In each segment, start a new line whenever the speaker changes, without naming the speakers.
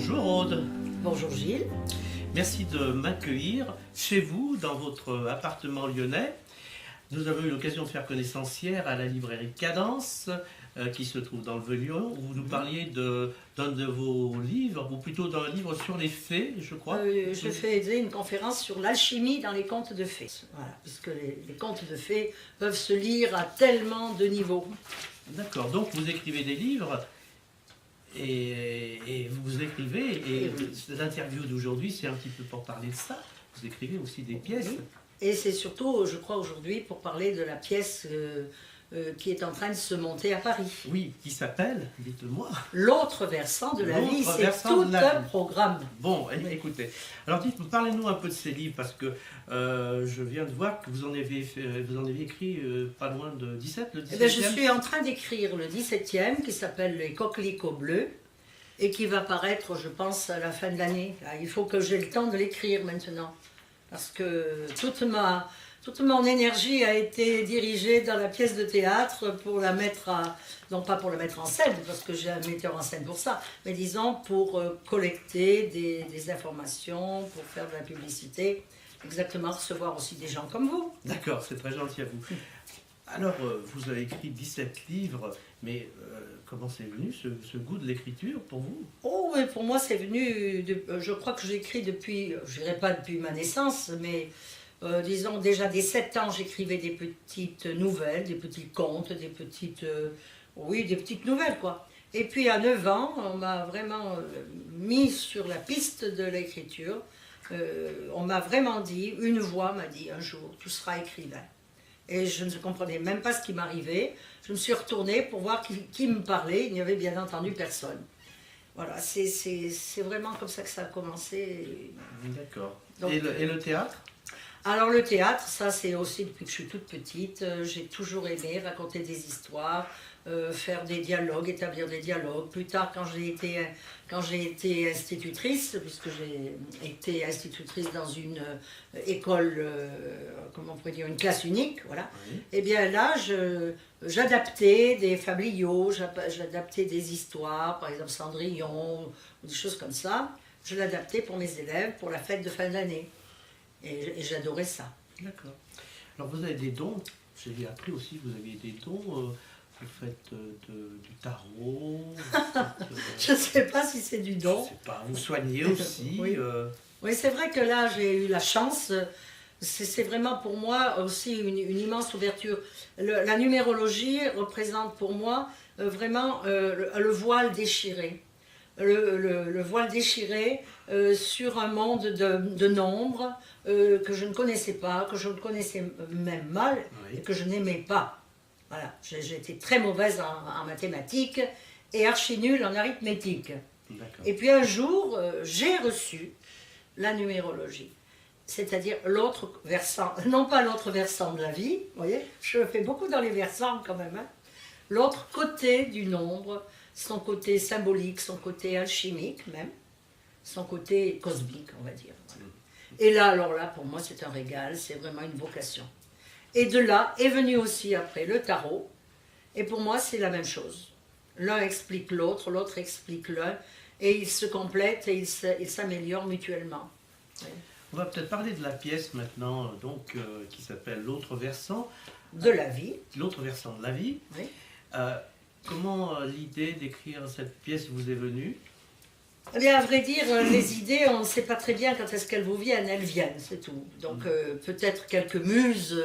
Bonjour Aude,
Bonjour Gilles.
merci de m'accueillir chez vous, dans votre appartement lyonnais. Nous avons eu l'occasion de faire connaissance hier à la librairie Cadence, qui se trouve dans le Vieux-Lyon, où vous nous parliez d'un de vos livres, ou plutôt d'un livre sur les fées, je crois.
Je faisais une conférence sur l'alchimie dans les contes de fées. Voilà, puisque les contes de fées peuvent se lire à tellement de niveaux.
D'accord, donc vous écrivez des livres, et vous écrivez, et l'interview d'aujourd'hui, c'est un petit peu pour parler de ça. Vous écrivez aussi des pièces.
Oui. Et c'est surtout, je crois, aujourd'hui, pour parler de la pièce qui est en train de se monter à Paris.
Oui, qui s'appelle, dites-moi.
L'autre versant de la vie,
L'autre
c'est
versant
tout
de la
un
vie.
programme.
Bon, écoutez. Alors dites-moi, parlez-nous un peu de ces livres, parce que je viens de voir que vous en avez écrit pas loin de 17, le 17e.
Eh bien, je suis en train d'écrire le 17e, qui s'appelle Les Coquelicots Bleus, et qui va paraître, je pense, à la fin de l'année. Il faut que j'ai le temps de l'écrire maintenant. Parce que toute mon énergie a été dirigée dans la pièce de théâtre pour la mettre non pas pour la mettre en scène, parce que j'ai un metteur en scène pour ça, mais disons pour collecter des informations, pour faire de la publicité, exactement recevoir aussi des gens comme vous.
D'accord, c'est très gentil à vous. Alors, vous avez écrit 17 livres, mais comment c'est venu ce goût de l'écriture pour vous?
Oh oui, pour moi c'est venu, je crois que j'écris depuis, je dirais pas depuis ma naissance, mais disons déjà dès 7 ans j'écrivais des petites nouvelles, des petits contes, des petites nouvelles quoi. Et puis à 9 ans, on m'a vraiment mis sur la piste de l'écriture. On m'a vraiment dit, une voix m'a dit un jour, tu seras écrivain. Et je ne comprenais même pas ce qui m'arrivait. Je me suis retournée pour voir qui me parlait. Il n'y avait bien entendu personne. Voilà, c'est vraiment comme ça que ça a commencé.
D'accord.
Donc,
Et le théâtre?
Alors le théâtre, ça c'est aussi depuis que je suis toute petite. J'ai toujours aimé raconter des histoires, faire des dialogues, établir des dialogues. Plus tard, quand j'ai été institutrice, puisque j'ai été institutrice dans une école, comment on pourrait dire, une classe unique, voilà.
Oui.
Et bien là, j'adaptais des fabliaux, j'adaptais des histoires, par exemple Cendrillon, ou des choses comme ça. Je l'adaptais pour mes élèves, pour la fête de fin d'année. Et j'adorais ça.
D'accord. Alors vous avez des dons, j'ai appris aussi que vous aviez des dons, vous faites du tarot,
Je ne sais pas si c'est du don.
je sais pas, vous soignez aussi.
Oui. Oui, c'est vrai que là, j'ai eu la chance. C'est vraiment pour moi aussi une immense ouverture. La numérologie représente pour moi vraiment le voile déchiré. Le voile déchiré sur un monde de nombres que je ne connaissais pas, que je connaissais même mal
Oui.
et que je n'aimais pas. Voilà, j'étais très mauvaise en mathématiques et archi nulle en arithmétique.
D'accord.
Et puis un jour, j'ai reçu la numérologie, c'est-à-dire l'autre versant, non pas l'autre versant de la vie, vous voyez, je fais beaucoup dans les versants quand même, hein. L'autre côté du nombre, son côté symbolique, son côté alchimique même, son côté cosmique, on va dire. Voilà. Et là, alors là, pour moi, c'est un régal, c'est vraiment une vocation. Et de là est venu aussi après le tarot, et pour moi, c'est la même chose. L'un explique l'autre, l'autre explique l'un, et ils se complètent et ils s'améliorent mutuellement. Oui.
On va peut-être parler de la pièce maintenant, donc, qui s'appelle L'autre versant.
De la vie.
L'autre versant de la vie.
Oui.
Comment l'idée d'écrire cette pièce vous est venue?
Eh bien, à vrai dire, les idées, on ne sait pas très bien quand est-ce qu'elles vous viennent, elles viennent, c'est tout. Donc peut-être quelques muses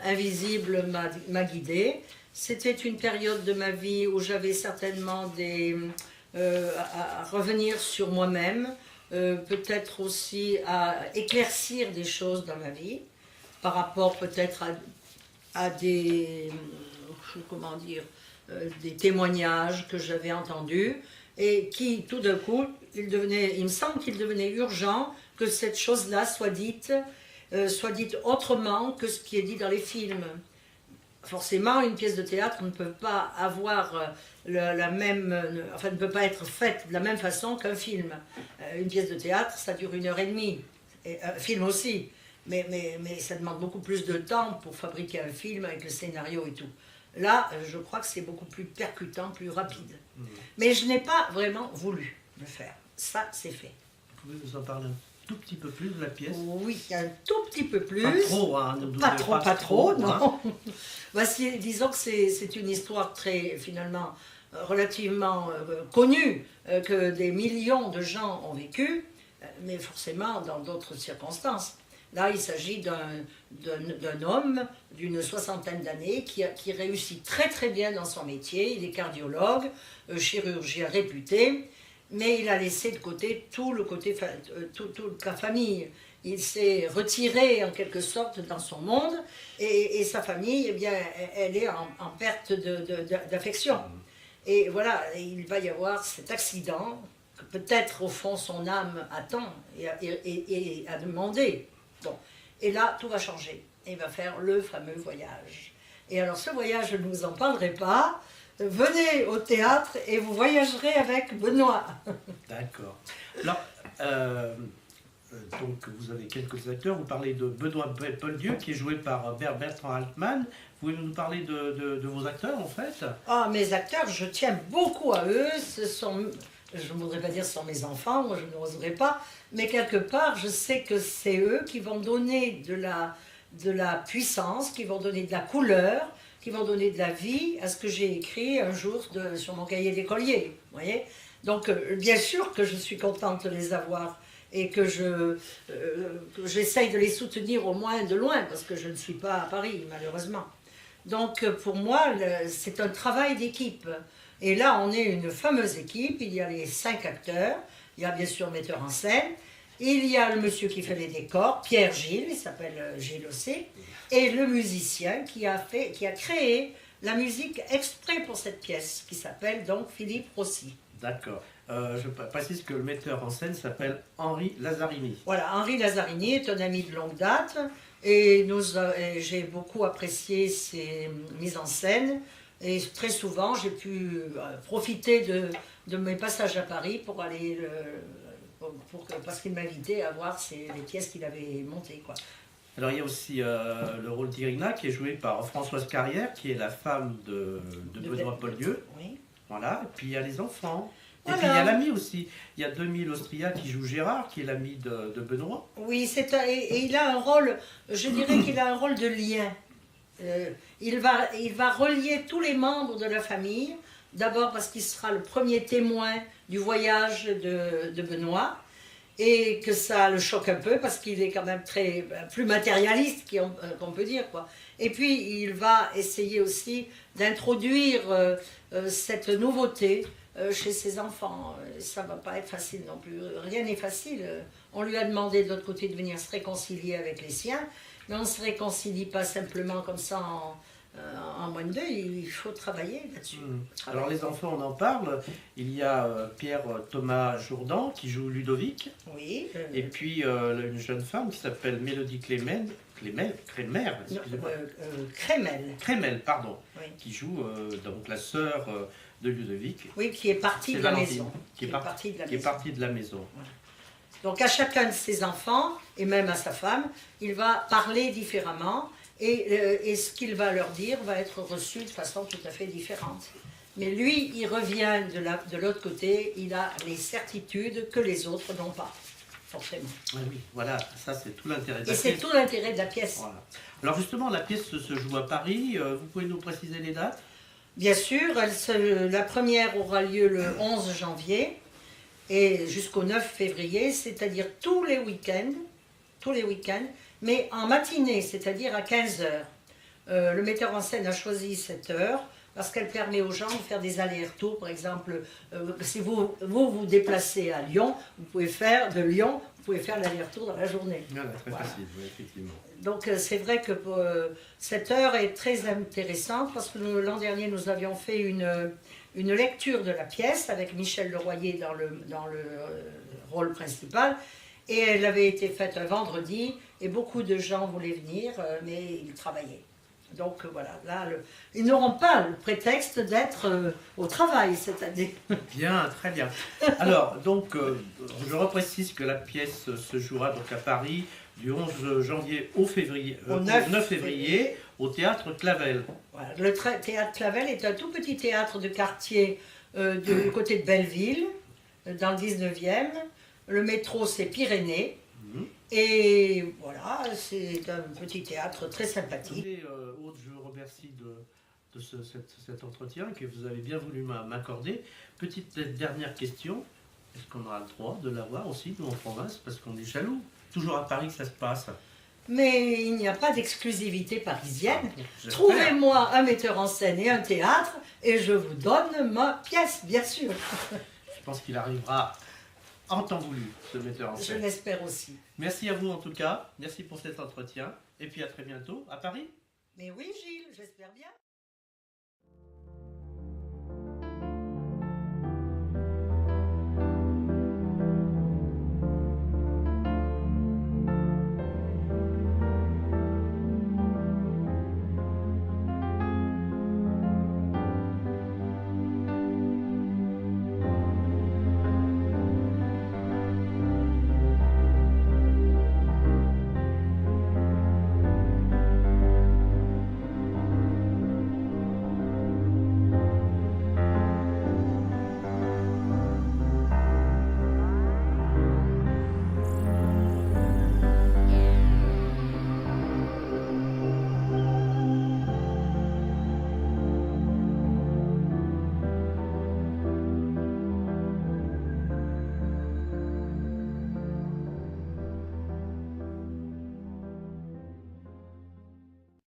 invisibles m'a guidée. C'était une période de ma vie où j'avais certainement à revenir sur moi-même, peut-être aussi à éclaircir des choses dans ma vie, par rapport peut-être à comment dire, des témoignages que j'avais entendus, et qui, tout d'un coup, il me semble qu'il devenait urgent que cette chose-là soit dite autrement que ce qui est dit dans les films. Forcément, une pièce de théâtre ne peut pas avoir ne peut pas être faite de la même façon qu'un film. Une pièce de théâtre, ça dure 1h30, et un film aussi, mais ça demande beaucoup plus de temps pour fabriquer un film avec le scénario et tout. Là, je crois que c'est beaucoup plus percutant, plus rapide. Mais je n'ai pas vraiment voulu le faire. ça c'est fait.
Vous pouvez nous en parler un tout petit peu plus de la pièce?
Oui, un tout petit peu plus.
Pas trop, hein,
Pas trop,
hein.
non. Voici, disons que c'est une histoire très, finalement, relativement connue, que des millions de gens ont vécu, mais forcément dans d'autres circonstances. Là, il s'agit d'un homme d'une soixantaine d'années qui réussit très très bien dans son métier. Il est cardiologue, chirurgien réputé, mais il a laissé de côté toute la famille. Il s'est retiré en quelque sorte dans son monde et sa famille, eh bien, elle est en perte d'affection. Et voilà, il va y avoir cet accident que peut-être au fond son âme attend et a demandé. Bon. Et là, tout va changer. Il va faire le fameux voyage. Et alors ce voyage, je ne vous en parlerai pas. Venez au théâtre et vous voyagerez avec Benoît.
D'accord. Alors, donc vous avez quelques acteurs. Vous parlez de Benoît Poeldieu qui est joué par Bertrand Altman. Vous pouvez nous parler de vos acteurs en fait?
Ah, mes acteurs, je tiens beaucoup à eux. Je ne voudrais pas dire ce sont mes enfants, moi je n'oserais pas, mais quelque part je sais que c'est eux qui vont donner de la puissance, qui vont donner de la couleur, qui vont donner de la vie à ce que j'ai écrit un jour sur mon cahier d'écolier. Vous voyez? Donc bien sûr que je suis contente de les avoir et que j'essaye de les soutenir au moins de loin, parce que je ne suis pas à Paris malheureusement. Donc pour moi c'est un travail d'équipe. Et là, on est une fameuse équipe, il y a les 5 acteurs, il y a bien sûr le metteur en scène, il y a le monsieur qui fait les décors, Pierre Gilles, il s'appelle Gilles aussi, et le musicien qui a créé la musique exprès pour cette pièce, qui s'appelle donc Philippe Rossi.
D'accord. Je précise que le metteur en scène s'appelle Henri Lazzarini.
Voilà, Henri Lazzarini est un ami de longue date, et j'ai beaucoup apprécié ses mises en scène. Et très souvent, j'ai pu profiter de mes passages à Paris pour aller, parce qu'il m'invitait à voir les pièces qu'il avait montées, quoi.
Alors il y a aussi le rôle d'Irina qui est joué par Françoise Carrière, qui est la femme de Benoît Poeldieu.
Oui.
Voilà, et puis il y a les enfants. Et
Voilà.
puis il y a l'ami aussi. Il y a 2000 Austria qui joue Gérard, qui est l'ami de Benoît.
Oui, et il a un rôle, je dirais qu'il a un rôle de lien. Il va relier tous les membres de la famille, d'abord parce qu'il sera le premier témoin du voyage de Benoît, et que ça le choque un peu, parce qu'il est quand même plus matérialiste qu'on peut dire, quoi. Et puis il va essayer aussi d'introduire cette nouveauté chez ses enfants. Ça ne va pas être facile non plus, rien n'est facile. On lui a demandé de l'autre côté de venir se réconcilier avec les siens, mais on ne se réconcilie pas simplement comme ça en moins de deux, il faut travailler là-dessus.
Alors les enfants, on en parle. Il y a Pierre Thomas Jourdan qui joue Ludovic.
Oui.
Et puis une jeune femme qui s'appelle Mélodie Crémel, excusez-moi. Crémel, pardon,
Oui.
qui joue donc la sœur de Ludovic.
Oui, qui est partie de la maison.
Qui est partie de la maison.
Voilà. Donc à chacun de ses enfants, et même à sa femme, il va parler différemment, et ce qu'il va leur dire va être reçu de façon tout à fait différente. Mais lui, il revient de l'autre côté, il a les certitudes que les autres n'ont pas, forcément.
Oui, oui, voilà, ça c'est tout l'intérêt de la
Et c'est
pièce.
tout l'intérêt de la pièce.
Voilà. Alors justement, la pièce se joue à Paris. Vous pouvez nous préciser les dates?
Bien sûr, la première aura lieu le 11 janvier et jusqu'au 9 février, c'est-à-dire tous les week-ends, mais en matinée, c'est-à-dire à 15h. Le metteur en scène a choisi cette heure parce qu'elle permet aux gens de faire des allers-retours. Par exemple, si vous déplacez à Lyon, vous pouvez faire l'aller-retour dans la journée.
Voilà, très
Voilà.
facile, oui, effectivement.
Donc c'est vrai que cette heure est très intéressante parce que l'an dernier nous avions fait une lecture de la pièce avec Michel Leroyer dans le rôle principal, et elle avait été faite un vendredi et beaucoup de gens voulaient venir mais ils travaillaient. Donc voilà, là ils n'auront pas le prétexte d'être au travail cette année.
Bien, très bien. Alors, donc, je reprécise que la pièce se jouera donc à Paris du 11 janvier au 9 février au théâtre Clavel.
Voilà, le théâtre Clavel est un tout petit théâtre de quartier du côté de Belleville. dans le 19e. Le métro, c'est Pyrénées.
Mhm.
Et voilà, c'est un petit théâtre très sympathique.
Et, Aude, je vous remercie de cet entretien que vous avez bien voulu m'accorder. Petite dernière question. Est-ce qu'on aura le droit de l'avoir aussi, nous, en province? Parce qu'on est jaloux. Toujours à Paris que ça se passe.
Mais il n'y a pas d'exclusivité parisienne.
J'espère.
Trouvez-moi un metteur en scène et un théâtre et je vous donne ma pièce, bien sûr.
Je pense qu'il arrivera en temps voulu, ce metteur en
Je
scène.
l'espère aussi.
Merci à vous en tout cas. Merci pour cet entretien. Et puis à très bientôt à Paris.
Mais oui, Gilles, j'espère bien.